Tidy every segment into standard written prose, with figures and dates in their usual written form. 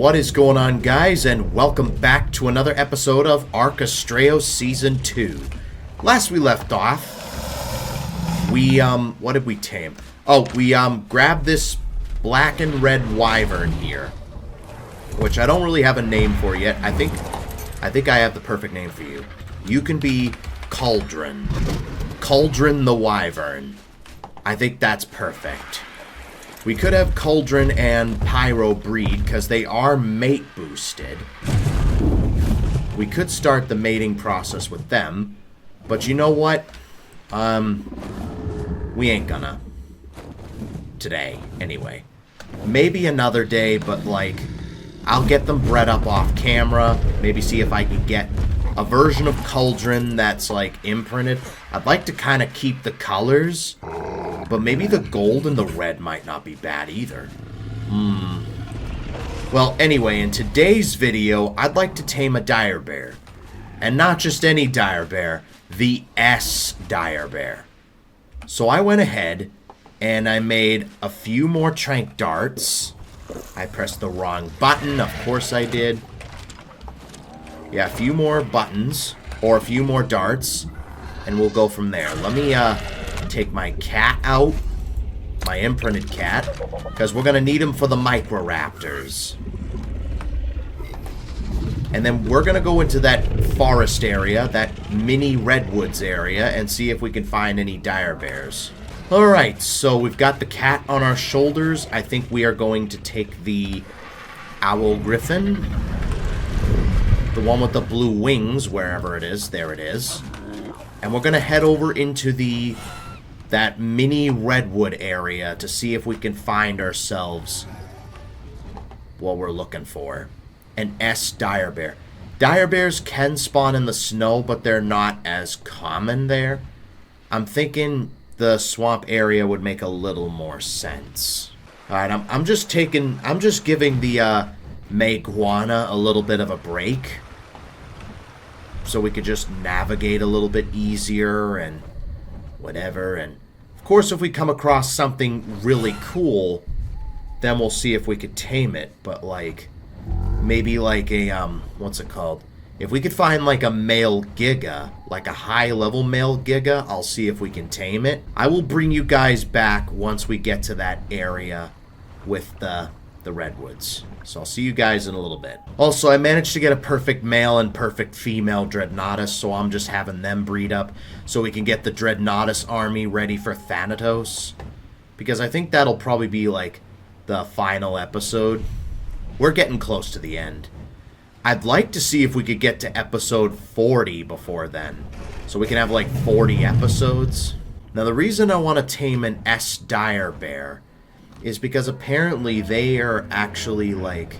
What is going on, guys, and welcome back to another episode of Astraeos Season 2. Last we left off, we, what did we tame? Oh, we, grabbed this black and red wyvern here, which I don't really have a name for yet. I think I have the perfect name for you. You can be Cauldron. Cauldron the wyvern. I think that's perfect. We could have Cauldron and Pyro breed, because they are mate boosted. We could start the mating process with them. But you know what? We ain't gonna. Today, anyway. Maybe another day, but like, I'll get them bred up off camera. Maybe see if I can get a version of Cauldron that's like imprinted. I'd like to kind of keep the colors. But maybe the gold and the red might not be bad either. Well, anyway, in today's video, I'd like to tame a Direbear. And not just any Direbear, the S-Direbear. So I went ahead and I made a few more trank darts. I pressed the wrong button, of course I did. Yeah, a few more buttons, or a few more darts, and we'll go from there. Let me, take my cat out, my imprinted cat, because we're going to need him for the microraptors. And then we're going to go into that forest area, that mini redwoods area, and see if we can find any Direbears. Alright, so we've got the cat on our shoulders. I think we are going to take the owl griffin, the one with the blue wings, wherever it is. There it is. And we're going to head over into that mini redwood area to see if we can find ourselves what we're looking for. An S-Direbear. Direbears can spawn in the snow, but they're not as common there. I'm thinking the swamp area would make a little more sense. Alright, I'm just giving the Meguana a little bit of a break, so we could just navigate a little bit easier and whatever. And of course, if we come across something really cool, then we'll see if we could tame it. But like, maybe like a, what's it called? If we could find like a male Giga, like a high-level male Giga, I'll see if we can tame it. I will bring you guys back once we get to that area with the redwoods. So I'll see you guys in a little bit. Also, I managed to get a perfect male and perfect female Dreadnoughtus, so I'm just having them breed up so we can get the Dreadnoughtus army ready for Thanatos. Because I think that'll probably be like the final episode. We're getting close to the end. I'd like to see if we could get to episode 40 before then, so we can have like 40 episodes. Now the reason I want to tame an S-Direbear is because apparently they are actually like...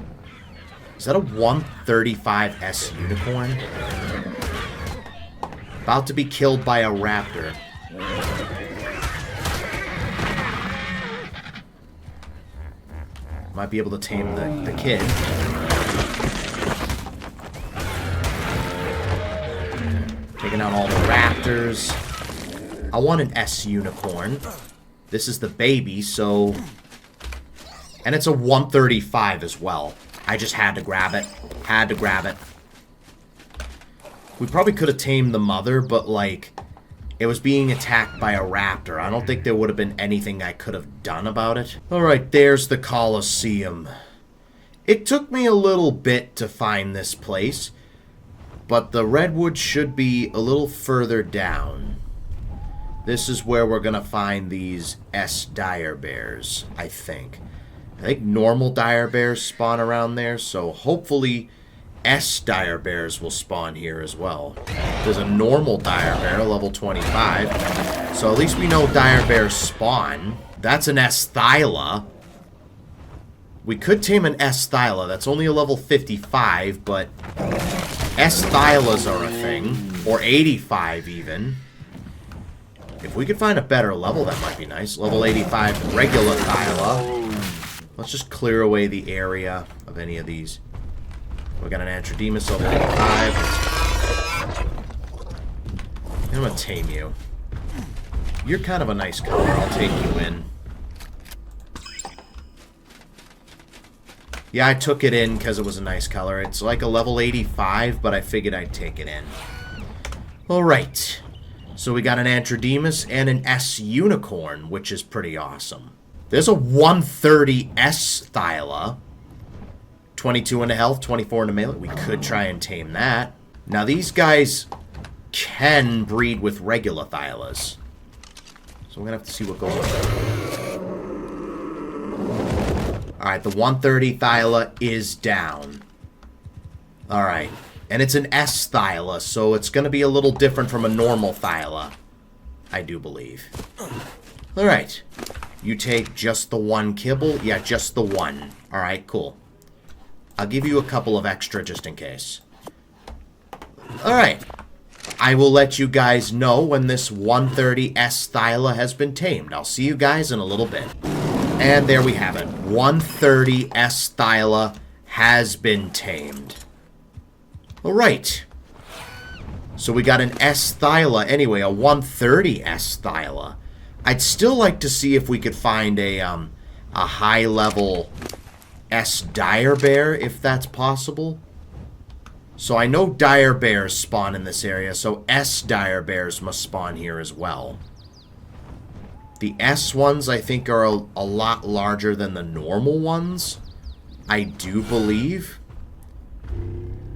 Is that a 135 S unicorn? About to be killed by a raptor. Might be able to tame the kid. Taking out all the raptors. I want an S unicorn. This is the baby, so... And it's a 135 as well. I just had to grab it. Had to grab it. We probably could have tamed the mother, but like, it was being attacked by a raptor. I don't think there would have been anything I could have done about it. Alright, there's the Colosseum. It took me a little bit to find this place, but the redwood should be a little further down. This is where we're going to find these S-Direbears, I think. I think normal Direbears spawn around there, so hopefully S-Direbears will spawn here as well. There's a normal Direbear, level 25, so at least we know Direbears spawn. That's an S-Thyla. We could tame an S-Thyla. That's only a level 55, but S-Thylas are a thing, or 85 even. If we could find a better level, that might be nice. Level 85 regular Thyla. Let's just clear away the area of any of these. We got an Atrademus level 85. I'm gonna tame you. You're kind of a nice color. I'll take you in. Yeah, I took it in because it was a nice color. It's like a level 85, but I figured I'd take it in. Alright. So we got an Astraeos and an S-Unicorn, which is pretty awesome. There's a 130 S-Thyla. 22 into health, 24 into melee. We could try and tame that. Now, these guys can breed with regular Thylas. So we're going to have to see what goes on. Alright, the 130 Thyla is down. Alright. And it's an S-Thyla, so it's going to be a little different from a normal Thyla. I do believe. Alright. You take just the one kibble? Yeah, just the one. Alright, cool. I'll give you a couple of extra just in case. Alright. I will let you guys know when this 130 S-Thyla has been tamed. I'll see you guys in a little bit. And there we have it. 130 S-Thyla has been tamed. Alright. So we got an S-Thyla. Anyway, a 130 S-Thyla. I'd still like to see if we could find a high-level S-Direbear, if that's possible. So I know Direbears spawn in this area, so S-Direbears must spawn here as well. The S ones, I think, are a lot larger than the normal ones. I do believe.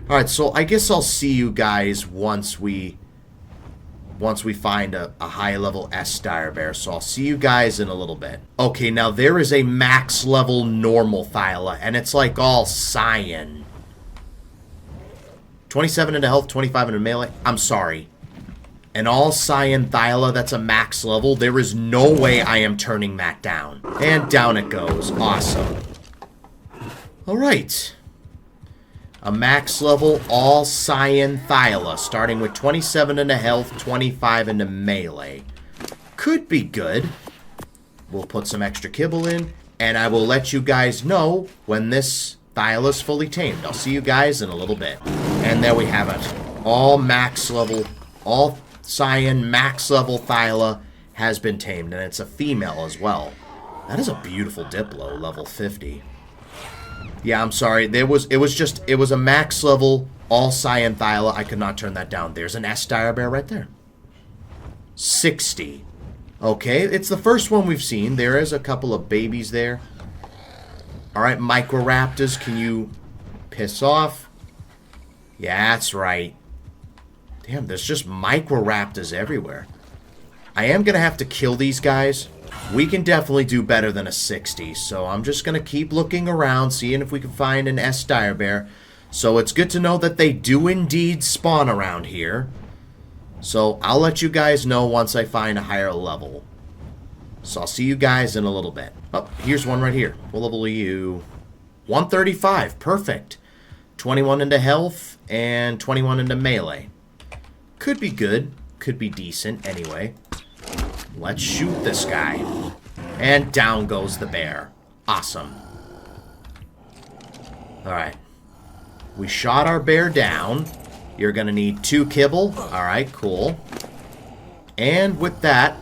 Alright, so I guess I'll see you guys once we find a high-level S-Direbear. So I'll see you guys in a little bit. Okay, now there is a max-level normal Thyla, and it's like all cyan. 27 into health, 25 into melee. I'm sorry. An all cyan Thyla, that's a max level. There is no way I am turning that down. And down it goes. Awesome. Alright. A max level all cyan Thyla, starting with 27 into health, 25 into melee. Could be good. We'll put some extra kibble in, and I will let you guys know when this Thyla's fully tamed. I'll see you guys in a little bit. And there we have it. All max level, all cyan max level Thyla has been tamed, and it's a female as well. That is a beautiful Diplo, level 50. Yeah, I'm sorry. It was a max level all cyan Thyla. I could not turn that down. There's an S-Direbear right there. 60. Okay, it's the first one we've seen. There is a couple of babies there. Alright, Microraptors, can you piss off? Yeah, that's right. Damn, there's just Microraptors everywhere. I am going to have to kill these guys. We can definitely do better than a 60, so I'm just going to keep looking around, seeing if we can find an S-Direbear. So it's good to know that they do indeed spawn around here. So I'll let you guys know once I find a higher level. So I'll see you guys in a little bit. Oh, here's one right here. What level are you? 135. Perfect. 21 into health and 21 into melee. Could be good. Could be decent anyway. Let's shoot this guy. And down goes the bear. Awesome. Alright. We shot our bear down. You're going to need 2 kibble. Alright, cool. And with that,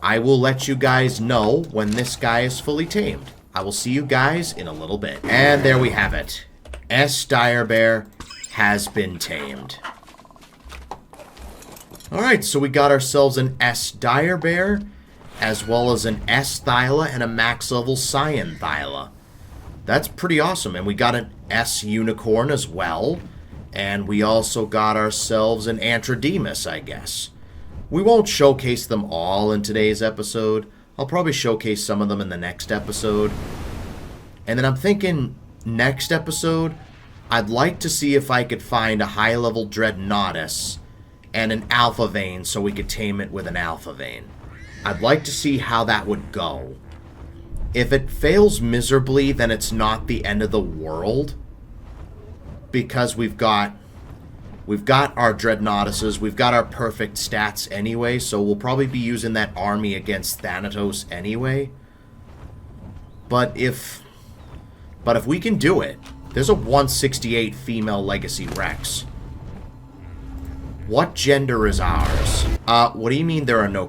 I will let you guys know when this guy is fully tamed. I will see you guys in a little bit. And there we have it. S-Direbear has been tamed. Alright, so we got ourselves an S-Direbear, as well as an S-Thyla and a max level cyan Thyla. That's pretty awesome. And we got an S-Unicorn as well. And we also got ourselves an Astraeos, I guess. We won't showcase them all in today's episode. I'll probably showcase some of them in the next episode. And then I'm thinking next episode, I'd like to see if I could find a high-level Dreadnoughtus and an Alpha Vein so we could tame it with an Alpha Vein. I'd like to see how that would go. If it fails miserably, then it's not the end of the world. Because we've got our Dreadnoughtuses, we've got our perfect stats anyway, so we'll probably be using that army against Thanatos anyway. But if we can do it, there's a 168 female Legacy Rex. What gender is ours? What do you mean there are no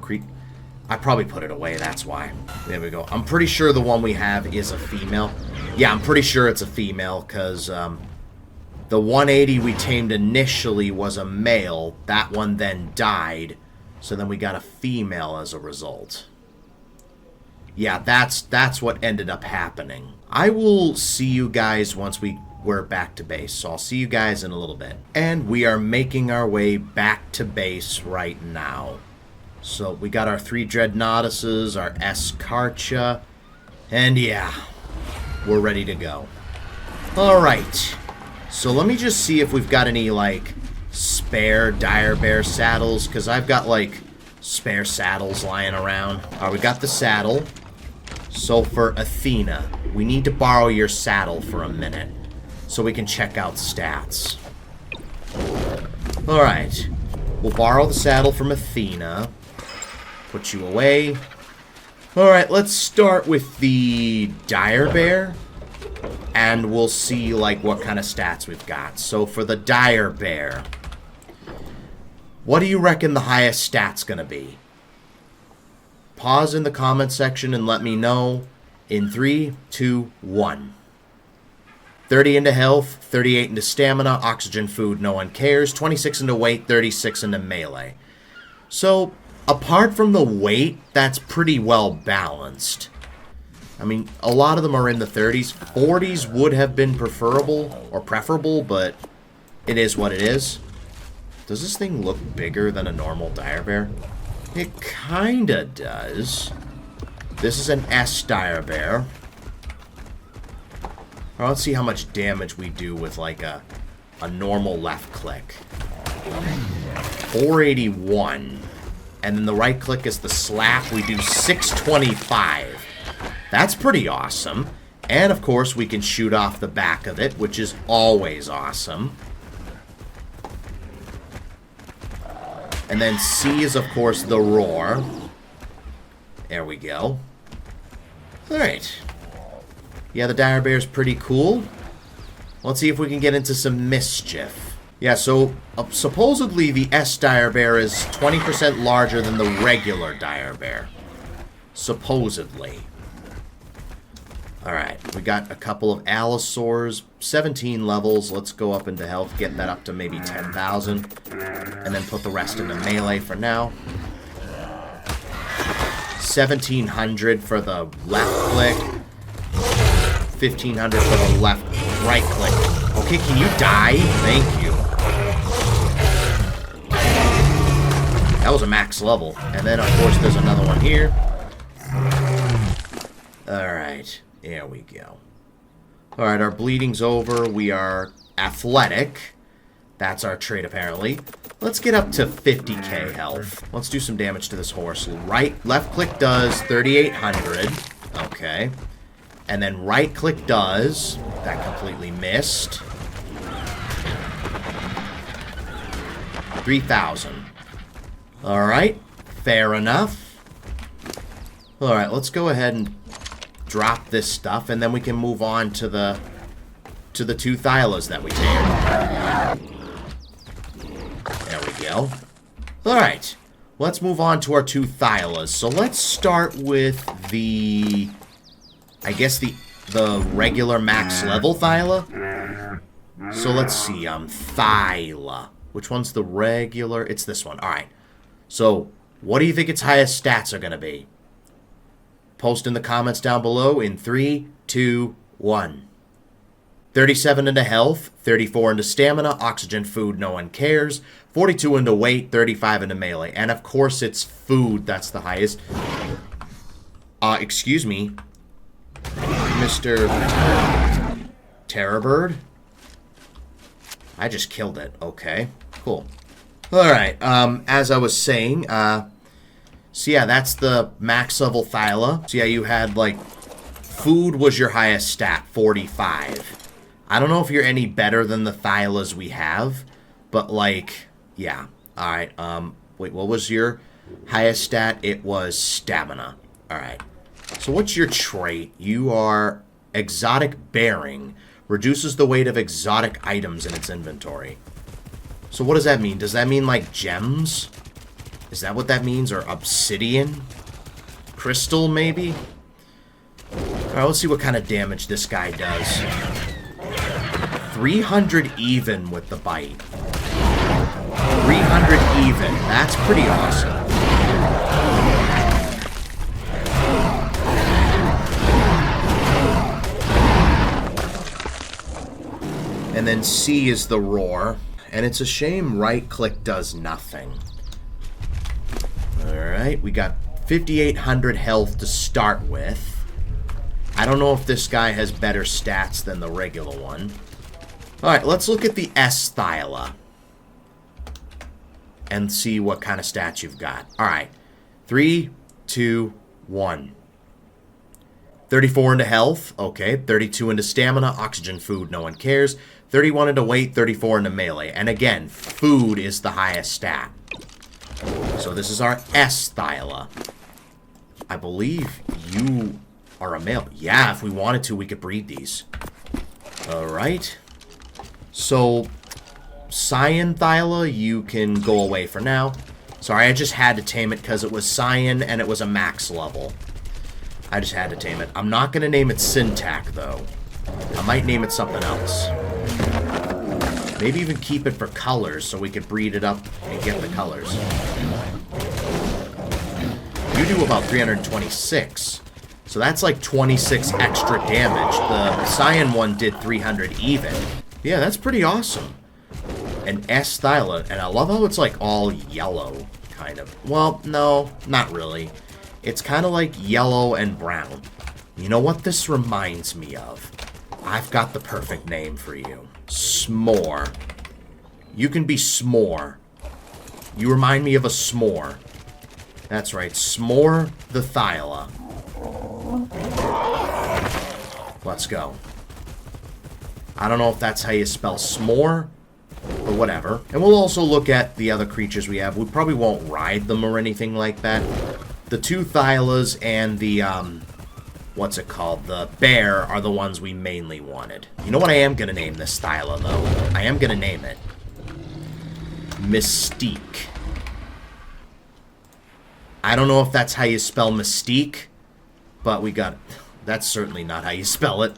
I probably put it away, that's why. There we go. I'm pretty sure the one we have is a female. Yeah, I'm pretty sure it's a female, because the 180 we tamed initially was a male. That one then died, so then we got a female as a result. Yeah, that's what ended up happening. I will see you guys once we're back to base, so I'll see you guys in a little bit. And we are making our way back to base right now. So we got our 3 Dreadnoughtuses, our S-Karcha, and yeah, we're ready to go. Alright, so let me just see if we've got any, like, spare Direbear saddles, because I've got, like, spare saddles lying around. Alright, we got the saddle. So for Athena, we need to borrow your saddle for a minute, so we can check out stats. Alright, we'll borrow the saddle from Athena. Put you away. Alright, let's start with the Direbear. And we'll see, like, what kind of stats we've got. So for the Direbear, what do you reckon the highest stat's gonna be? Pause in the comment section and let me know in 3, 2, 1. 30 into health, 38 into stamina, oxygen, food, no one cares, 26 into weight, 36 into melee. So, apart from the weight, that's pretty well balanced. I mean, a lot of them are in the 30s. 40s would have been preferable, or preferable, but it is what it is. Does this thing look bigger than a normal Direbear? It kinda does. This is an S-Direbear. Let's see how much damage we do with, like, a normal left click. 481. And then the right click is the slap. We do 625. That's pretty awesome. And, of course, we can shoot off the back of it, which is always awesome. And then C is, of course, the roar. There we go. Alright. Yeah, the Direbear's pretty cool. Let's see if we can get into some mischief. Yeah, so supposedly the S-Direbear is 20% larger than the regular Direbear. Supposedly. Alright, we got a couple of Allosaurs, 17 levels. Let's go up into health, get that up to maybe 10,000. And then put the rest into melee for now. 1,700 for the left click. 1,500 for the right click. Okay, can you die? Thank you. That was a max level. And then, of course, there's another one here. Alright. There we go. Alright, our bleeding's over. We are athletic. That's our trait, apparently. Let's get up to 50k health. Let's do some damage to this horse. Left click does 3,800. Okay. And then right click does... That completely missed. 3,000. Alright. Fair enough. Alright, let's go ahead and drop this stuff, and then we can move on to the 2 Thylas that we tamed. There we go. Alright. Let's move on to our 2 Thylas. So let's start with the... I guess the regular max level Thyla. So let's see, Thyla. Which one's the regular? It's this one. Alright. So, what do you think its highest stats are going to be? Post in the comments down below in 3, 2, 1. 37 into health, 34 into stamina, oxygen, food, no one cares, 42 into weight, 35 into melee. And of course it's food that's the highest. Excuse me, Mr. Terrorbird? I just killed it. Okay, cool. Alright, as I was saying, so yeah, that's the max level Thyla. So yeah, you had, like, food was your highest stat, 45. I don't know if you're any better than the Thylas we have, but, like, yeah. Alright, wait, what was your highest stat? It was stamina. Alright. So what's your trait? You are exotic bearing. Reduces the weight of exotic items in its inventory. So what does that mean? Does that mean, like, gems? Is that what that means? Or obsidian? crystal, maybe? Alright, let's see what kind of damage this guy does. 300 even with the bite. 300 even. That's pretty awesome. And then C is the roar. And it's a shame right-click does nothing. Alright, we got 5,800 health to start with. I don't know if this guy has better stats than the regular one. Alright, let's look at the S-Thyla. And see what kind of stats you've got. Alright. 3, 2, 1. 34 into health. Okay. 32 into stamina. Oxygen, food, no one cares. 31 into weight. 34 into melee. And again, food is the highest stat. So this is our S-Thyla. I believe you are a male. Yeah, if we wanted to, we could breed these. Alright. So, Cyan Thyla, you can go away for now. Sorry, I just had to tame it because it was Cyan and it was a max level. I just had to tame it. I'm not going to name it Syntac, though. I might name it something else. Maybe even keep it for colors so we could breed it up and get the colors. You do about 326. So that's like 26 extra damage. The Cyan one did 300 even. Yeah, that's pretty awesome. An S-Thyla, and I love how it's like all yellow, kind of. Well, no, not really. It's kind of like yellow and brown. You know what this reminds me of? I've got the perfect name for you. S'more. You can be S'more. You remind me of a s'more. That's right, S'more the Thyla. Let's go. I don't know if that's how you spell s'more, or whatever. And we'll also look at the other creatures we have. We probably won't ride them or anything like that. The two Thylas and the, what's it called? The bear are the ones we mainly wanted. You know what I am going to name this Thyla, though? I am going to name it Mystique. I don't know if that's how you spell Mystique, but we got it. That's certainly not how you spell it.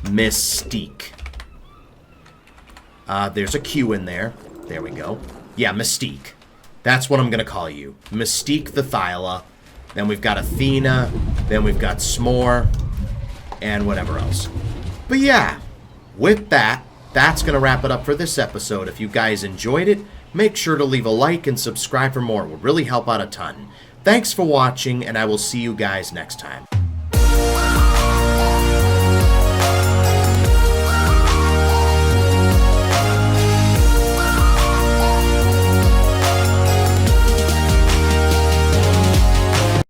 Mystique. There's a Q in there. There we go. Yeah, Mystique. That's what I'm going to call you. Mystique the Thyla. Then we've got Athena. Then we've got S'more. And whatever else. But yeah, with that, that's going to wrap it up for this episode. If you guys enjoyed it, make sure to leave a like and subscribe for more. It would really help out a ton. Thanks for watching, and I will see you guys next time.